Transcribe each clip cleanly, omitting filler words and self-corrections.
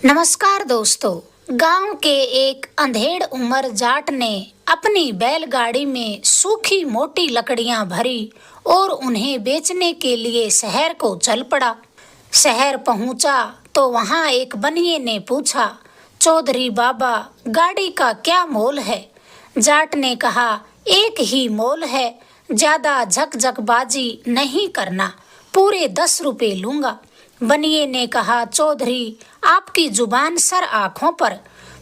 नमस्कार दोस्तों। गांव के एक अंधेड़ उम्र जाट ने अपनी बैलगाड़ी में सूखी मोटी लकड़ियां भरी और उन्हें बेचने के लिए शहर को चल पड़ा। शहर पहुंचा तो वहां एक बनिए ने पूछा, चौधरी बाबा, गाड़ी का क्या मोल है? जाट ने कहा, एक ही मोल है, ज्यादा झकझकबाजी नहीं करना, पूरे 10 रुपए लूंगा। बनिए ने कहा, चौधरी आपकी जुबान सर आंखों पर,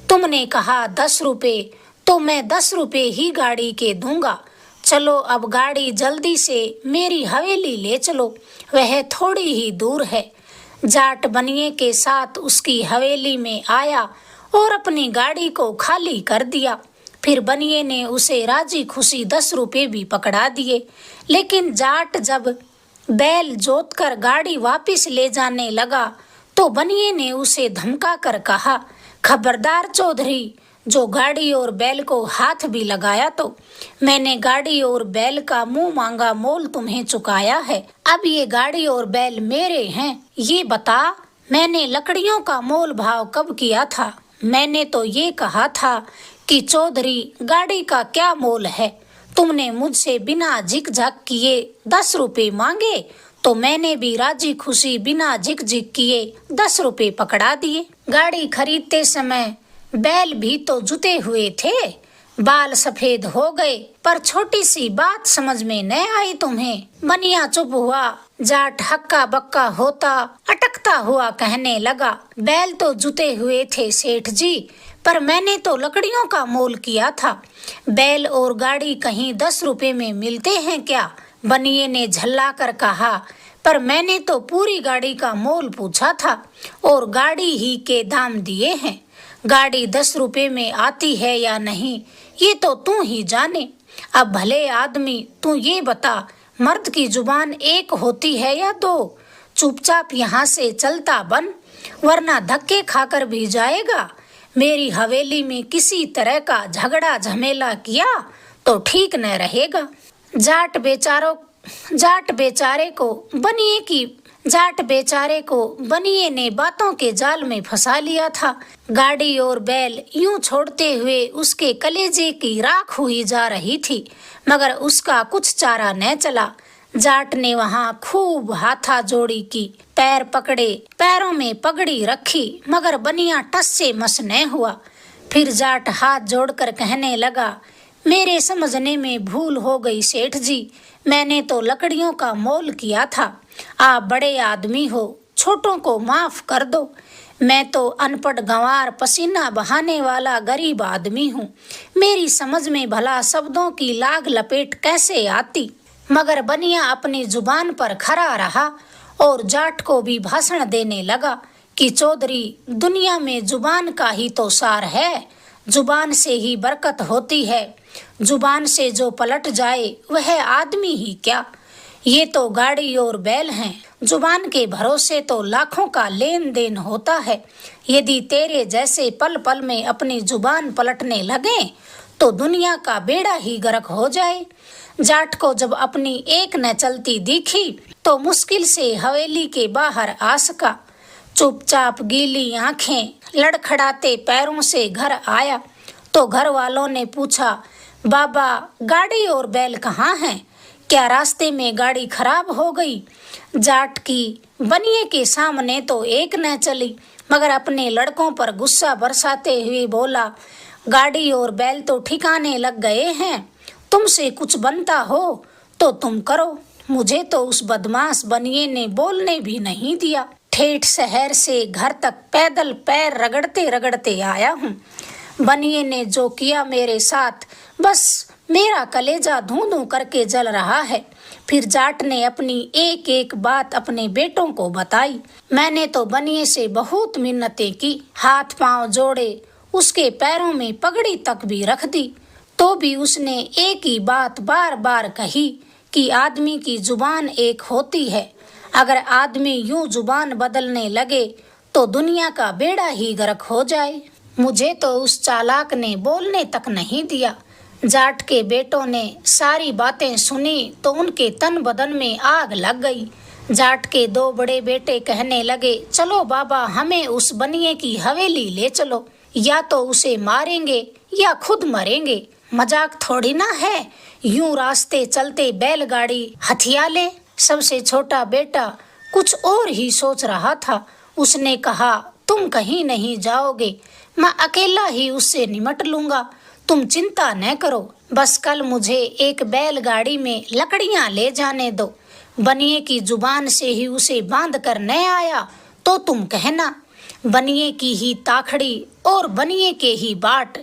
तुमने कहा 10 रुपए तो मैं 10 रुपए ही गाड़ी के दूंगा। चलो अब गाड़ी जल्दी से मेरी हवेली ले चलो, वह थोड़ी ही दूर है। जाट बनिए के साथ उसकी हवेली में आया और अपनी गाड़ी को खाली कर दिया। फिर बनिए ने उसे राजी खुशी 10 रुपए भी पकड़ा दिए। लेकिन जाट जब बैल जोतकर गाड़ी वापस ले जाने लगा तो बनिए ने उसे धमका कर कहा, खबरदार चौधरी, जो गाड़ी और बैल को हाथ भी लगाया तो मैंने गाड़ी और बैल का मुंह मांगा मोल तुम्हें चुकाया है। अब ये गाड़ी और बैल मेरे हैं। ये बता, मैंने लकड़ियों का मोल भाव कब किया था? मैंने तो ये कहा था कि चौधरी गाड़ी का क्या मोल है। तुमने मुझसे बिना झिकझक किए 10 रुपए मांगे तो मैंने भी राजी खुशी बिना झिकझिक किए 10 रुपए पकड़ा दिए। गाड़ी खरीदते समय बैल भी तो जुते हुए थे, बाल सफेद हो गए, पर छोटी सी बात समझ में न आई तुम्हें। बनिया चुप हुआ। जाट हक्का बक्का होता अटकता हुआ कहने लगा, बैल तो जुते हुए थे सेठ जी, पर मैंने तो लकड़ियों का मोल किया था। बैल और गाड़ी कहीं 10 रुपए में मिलते हैं क्या? बनिए ने झल्ला कर कहा, पर मैंने तो पूरी गाड़ी का मोल पूछा था और गाड़ी ही के दाम दिए हैं। गाड़ी 10 रुपए में आती है या नहीं, ये तो तू ही जाने। अब भले आदमी, तू ये बता, मर्द की जुबान एक होती है या 2? चुपचाप यहाँ से चलता बन, वरना धक्के खाकर भी जाएगा। मेरी हवेली में किसी तरह का झगड़ा झमेला किया तो ठीक न रहेगा। जाट बेचारे को बनिए ने बातों के जाल में फंसा लिया था। गाड़ी और बैल यूं छोड़ते हुए उसके कलेजे की राख हुई जा रही थी, मगर उसका कुछ चारा न चला। जाट ने वहां खूब हाथा जोड़ी की, पैर पकड़े, पैरों में पगड़ी रखी, मगर बनिया टस से मस न हुआ। फिर जाट हाथ जोड़कर कहने लगा, मेरे समझने में भूल हो गई सेठ जी, मैंने तो लकड़ियों का मोल किया था। आप बड़े आदमी हो, छोटों को माफ कर दो। मैं तो अनपढ़ गंवार पसीना बहाने वाला गरीब आदमी हूँ, मेरी समझ में भला शब्दों की लाग लपेट कैसे आती। मगर बनिया अपनी जुबान पर खरा रहा और जाट को भी भाषण देने लगा कि चौधरी, दुनिया में जुबान का ही तो सार है, जुबान से ही बरकत होती है। जुबान से जो पलट जाए वह आदमी ही क्या। ये तो गाड़ी और बैल हैं, जुबान के भरोसे तो लाखों का लेन देन होता है। यदि तेरे जैसे पल पल में अपनी जुबान पलटने लगे तो दुनिया का बेड़ा ही गर्क हो जाए। जाट को जब अपनी एक न चलती दिखी तो मुश्किल से हवेली के बाहर आ सका। चुपचाप गीली आंखें लड़खड़ाते पैरों से घर आया तो घर वालों ने पूछा, बाबा, गाड़ी और बैल कहाँ हैं? क्या रास्ते में गाड़ी खराब हो गई? जाट की बनिए के सामने तो एक न चली, मगर अपने लड़कों पर गुस्सा बरसाते हुए बोला, गाड़ी और बैल तो ठिकाने लग गए हैं, तुमसे कुछ बनता हो तो तुम करो। मुझे तो उस बदमाश बनिए ने बोलने भी नहीं दिया। ठेठ शहर से घर तक पैदल पैर रगड़ते रगड़ते आया हूँ। बनिए ने जो किया मेरे साथ, बस मेरा कलेजा धूं धूं करके जल रहा है। फिर जाट ने अपनी एक एक बात अपने बेटों को बताई। मैंने तो बनिए से बहुत मिन्नतें की, हाथ पांव जोड़े, उसके पैरों में पगड़ी तक भी रख दी, तो भी उसने एक ही बात बार बार कही कि आदमी की जुबान एक होती है। अगर आदमी यूं जुबान बदलने लगे तो दुनिया का बेड़ा ही गर्क हो जाए। मुझे तो उस चालाक ने बोलने तक नहीं दिया। जाट के बेटों ने सारी बातें सुनी तो उनके तन बदन में आग लग गई। जाट के दो बड़े बेटे कहने लगे, चलो बाबा, हमें उस बनिए की हवेली ले चलो, या तो उसे मारेंगे या खुद मरेंगे। मजाक थोड़ी ना है, यूं रास्ते चलते बैलगाड़ी हथिया ले। सबसे छोटा बेटा कुछ और ही सोच रहा था। उसने कहा, तुम कहीं नहीं जाओगे, मैं अकेला ही उससे निमट लूंगा, तुम चिंता न करो, बस कल मुझे एक बैलगाड़ी में लकड़ियां ले जाने दो। बनिए की जुबान से ही उसे बांध कर न आया तो तुम कहना, बनिए की ही ताखड़ी और बनिए के ही बाट,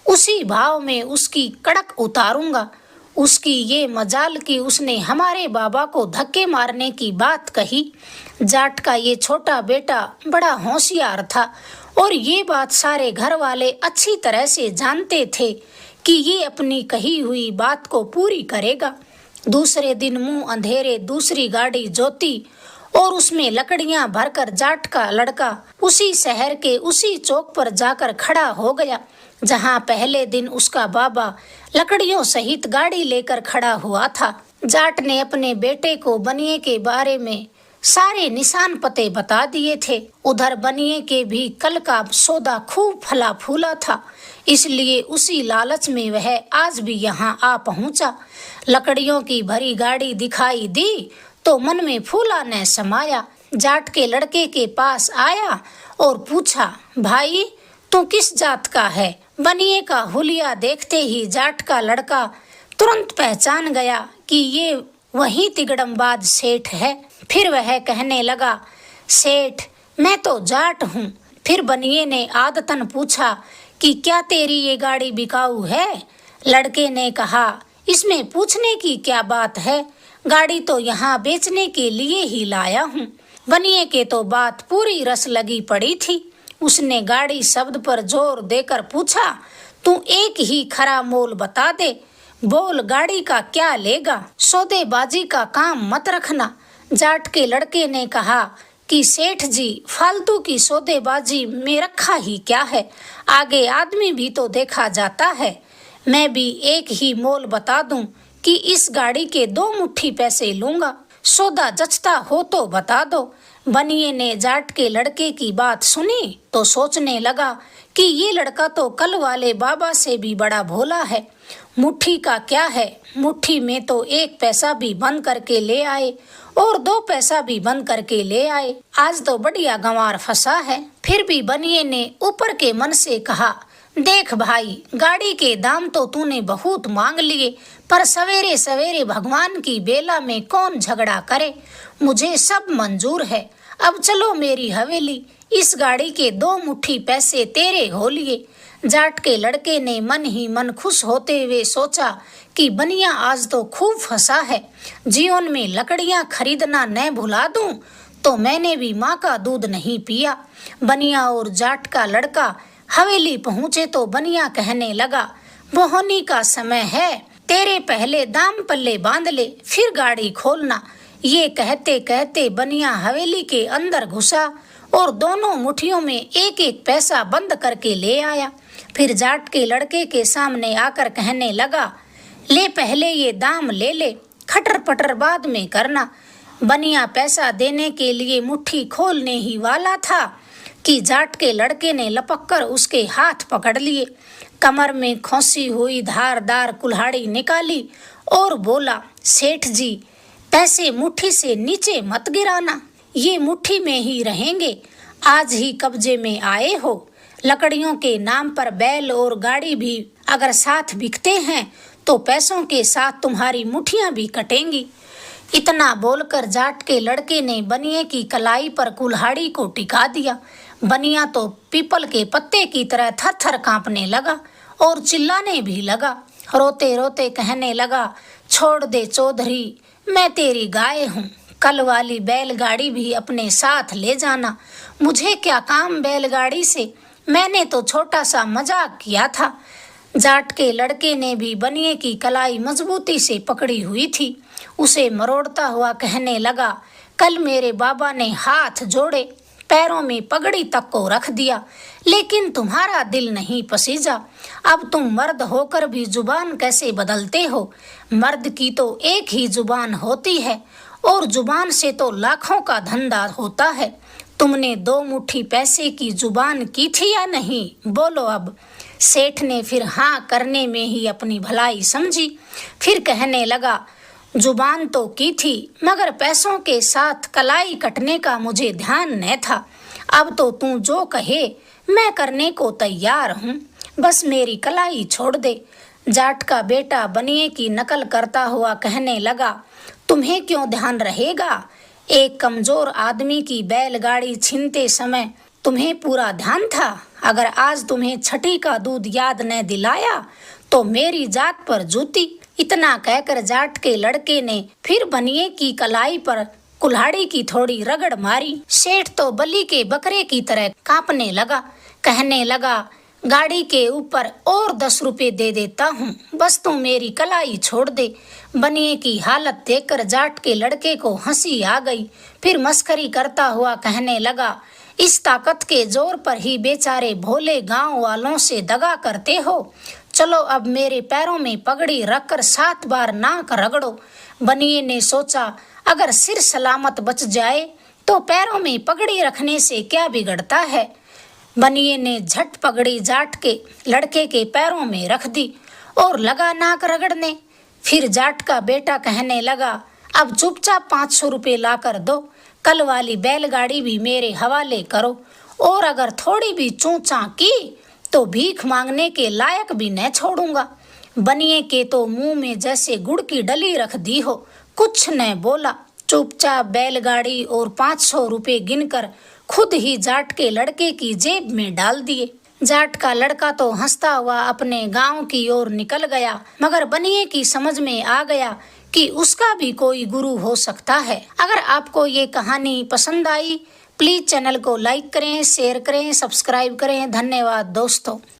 उसी भाव में उसकी कड़क उतारूंगा। उसकी ये मजाल कि उसने हमारे बाबा को धक्के मारने की बात कही। जाट का ये छोटा बेटा बड़ा होशियार था और ये बात सारे घर वाले अच्छी तरह से जानते थे कि ये अपनी कही हुई बात को पूरी करेगा। दूसरे दिन मुंह अंधेरे दूसरी गाड़ी जोती और उसमें लकड़ियां भरकर जाट का लड़का उसी शहर के उसी चौक पर जाकर खड़ा हो गया जहां पहले दिन उसका बाबा लकड़ियों सहित गाड़ी लेकर खड़ा हुआ था। जाट ने अपने बेटे को बनिए के बारे में सारे निशान पते बता दिए थे। उधर बनिए के भी कल का सौदा खूब फला फूला था, इसलिए उसी लालच में वह आज भी यहाँ आ पहुँचा। लकड़ियों की भरी गाड़ी दिखाई दी तो मन में फूला न समाया। जाट के लड़के के पास आया और पूछा, भाई तू किस जात का है? बनिए का हुलिया देखते ही जाट का लड़का तुरंत पहचान गया कि ये वही तिगड़मबाज सेठ है। फिर वह कहने लगा, सेठ मैं तो जाट हूँ। फिर बनिए ने आदतन पूछा कि क्या तेरी ये गाड़ी बिकाऊ है? लड़के ने कहा, इसमें पूछने की क्या बात है, गाड़ी तो यहाँ बेचने के लिए ही लाया हूँ। बनिए के तो बात पूरी रस लगी पड़ी थी। उसने गाड़ी शब्द पर जोर देकर पूछा, तू एक ही खरा मोल बता दे, बोल गाड़ी का क्या लेगा, सौदेबाजी का काम मत रखना। जाट के लड़के ने कहा कि सेठ जी, फालतू की सौदेबाजी में रखा ही क्या है, आगे आदमी भी तो देखा जाता है। मैं भी एक ही मोल बता दूं कि इस गाड़ी के 2 मुट्ठी पैसे लूंगा, सौदा जचता हो तो बता दो। बनिए ने जाट के लड़के की बात सुनी तो सोचने लगा कि ये लड़का तो कल वाले बाबा से भी बड़ा भोला है। मुट्ठी का क्या है, मुट्ठी में तो 1 पैसा भी बंद करके ले आए और 2 पैसा भी बंद करके ले आए, आज तो बढ़िया गंवार फंसा है। फिर भी बनिए ने ऊपर के मन से कहा, देख भाई, गाड़ी के दाम तो तूने बहुत मांग लिए, पर सवेरे सवेरे भगवान की बेला में कौन झगड़ा करे, मुझे सब मंजूर है। अब चलो मेरी हवेली, इस गाड़ी के 2 मुट्ठी पैसे तेरे हो लिए। जाट के लड़के ने मन ही मन खुश होते हुए सोचा कि बनिया आज तो खूब फंसा है, जीवन में लकड़ियां खरीदना न भुला दूं तो मैंने भी माँ का दूध नहीं पिया। बनिया और जाट का लड़का हवेली पहुँचे तो बनिया कहने लगा, बोहनी का समय है, तेरे पहले दाम पल्ले बांध ले, फिर गाड़ी खोलना। ये कहते कहते बनिया हवेली के अंदर घुसा और दोनों मुट्ठियों में 1-1 पैसा बंद करके ले आया। फिर जाट के लड़के के सामने आकर कहने लगा, ले पहले ये दाम ले ले, खटर पटर बाद में करना। बनिया पैसा देने के लिए मुट्ठी खोलने ही वाला था कि जाट के लड़के ने लपक कर उसके हाथ पकड़ लिए, कमर में खोसी हुई धारदार कुल्हाड़ी निकाली और बोला, सेठ जी, पैसे मुट्ठी से नीचे मत गिराना, ये मुट्ठी में ही रहेंगे, आज ही कब्जे में आए हो। लकड़ियों के नाम पर बैल और गाड़ी भी अगर साथ बिकते हैं तो पैसों के साथ तुम्हारी मुट्ठियां भी कटेंगी। इतना बोलकर जाट के लड़के ने बनिए की कलाई पर कुल्हाड़ी को टिका दिया। बनिया तो पीपल के पत्ते की तरह थर थर कांपने लगा और चिल्लाने भी लगा। रोते रोते कहने लगा, छोड़ दे चौधरी, मैं तेरी गाय हूँ, कल वाली बैलगाड़ी भी अपने साथ ले जाना, मुझे क्या काम बैलगाड़ी से, मैंने तो छोटा सा मजाक किया था। जाट के लड़के ने भी बनिए की कलाई मजबूती से पकड़ी हुई थी। उसे मरोड़ता हुआ कहने लगा, कल मेरे बाबा ने हाथ जोड़े, पैरों में पगड़ी तक को रख दिया, लेकिन तुम्हारा दिल नहीं पसीजा। अब तुम मर्द होकर भी जुबान कैसे बदलते हो? मर्द की तो एक ही जुबान होती है और जुबान से तो लाखों का धंधा होता है। तुमने 2 मुट्ठी पैसे की जुबान की थी या नहीं, बोलो अब। सेठ ने फिर हाँ करने में ही अपनी भलाई समझी। फिर कहने लगा, जुबान तो की थी, मगर पैसों के साथ कलाई कटने का मुझे ध्यान न था। अब तो तू जो कहे मैं करने को तैयार हूँ, बस मेरी कलाई छोड़ दे। जाट का बेटा बनिए की नकल करता हुआ कहने लगा, तुम्हें क्यों ध्यान रहेगा? एक कमजोर आदमी की बैलगाड़ी छीनते समय तुम्हें पूरा ध्यान था। अगर आज तुम्हें छठी का दूध याद न दिलाया तो मेरी जात पर जूती। इतना कहकर जाट के लड़के ने फिर बनिए की कलाई पर कुल्हाड़ी की थोड़ी रगड़ मारी। सेठ तो बलि के बकरे की तरह कांपने लगा। कहने लगा, गाड़ी के ऊपर और 10 रुपए दे देता हूँ, बस तू मेरी कलाई छोड़ दे। बनिए की हालत देखकर जाट के लड़के को हंसी आ गई। फिर मस्करी करता हुआ कहने लगा, इस ताकत के जोर पर ही बेचारे भोले गांव वालों से दगा करते हो। चलो अब मेरे पैरों में पगड़ी रखकर 7 बार नाक रगड़ो। बनिए ने सोचा, अगर सिर सलामत बच जाए तो पैरों में पगड़ी रखने से क्या बिगड़ता है। बनिए ने झट पगड़ी जाट के लड़के के पैरों में रख दी और लगा नाक रगड़ने। फिर जाट का बेटा कहने लगा, अब चुपचाप 500 रुपये ला कर दो, कल वाली बैलगाड़ी भी मेरे हवाले करो, और अगर थोड़ी भी चूचा की तो भीख मांगने के लायक भी न छोड़ूंगा। बनिए के तो मुंह में जैसे गुड़ की डली रख दी हो, कुछ न बोला। चुपचाप बैलगाड़ी और 500 रुपये गिनकर खुद ही जाट के लड़के की जेब में डाल दिए। जाट का लड़का तो हंसता हुआ अपने गांव की ओर निकल गया, मगर बनिए की समझ में आ गया कि उसका भी कोई गुरु हो सकता है। अगर आपको ये कहानी पसंद आई, प्लीज चैनल को लाइक करें, शेयर करें, सब्सक्राइब करें। धन्यवाद दोस्तों।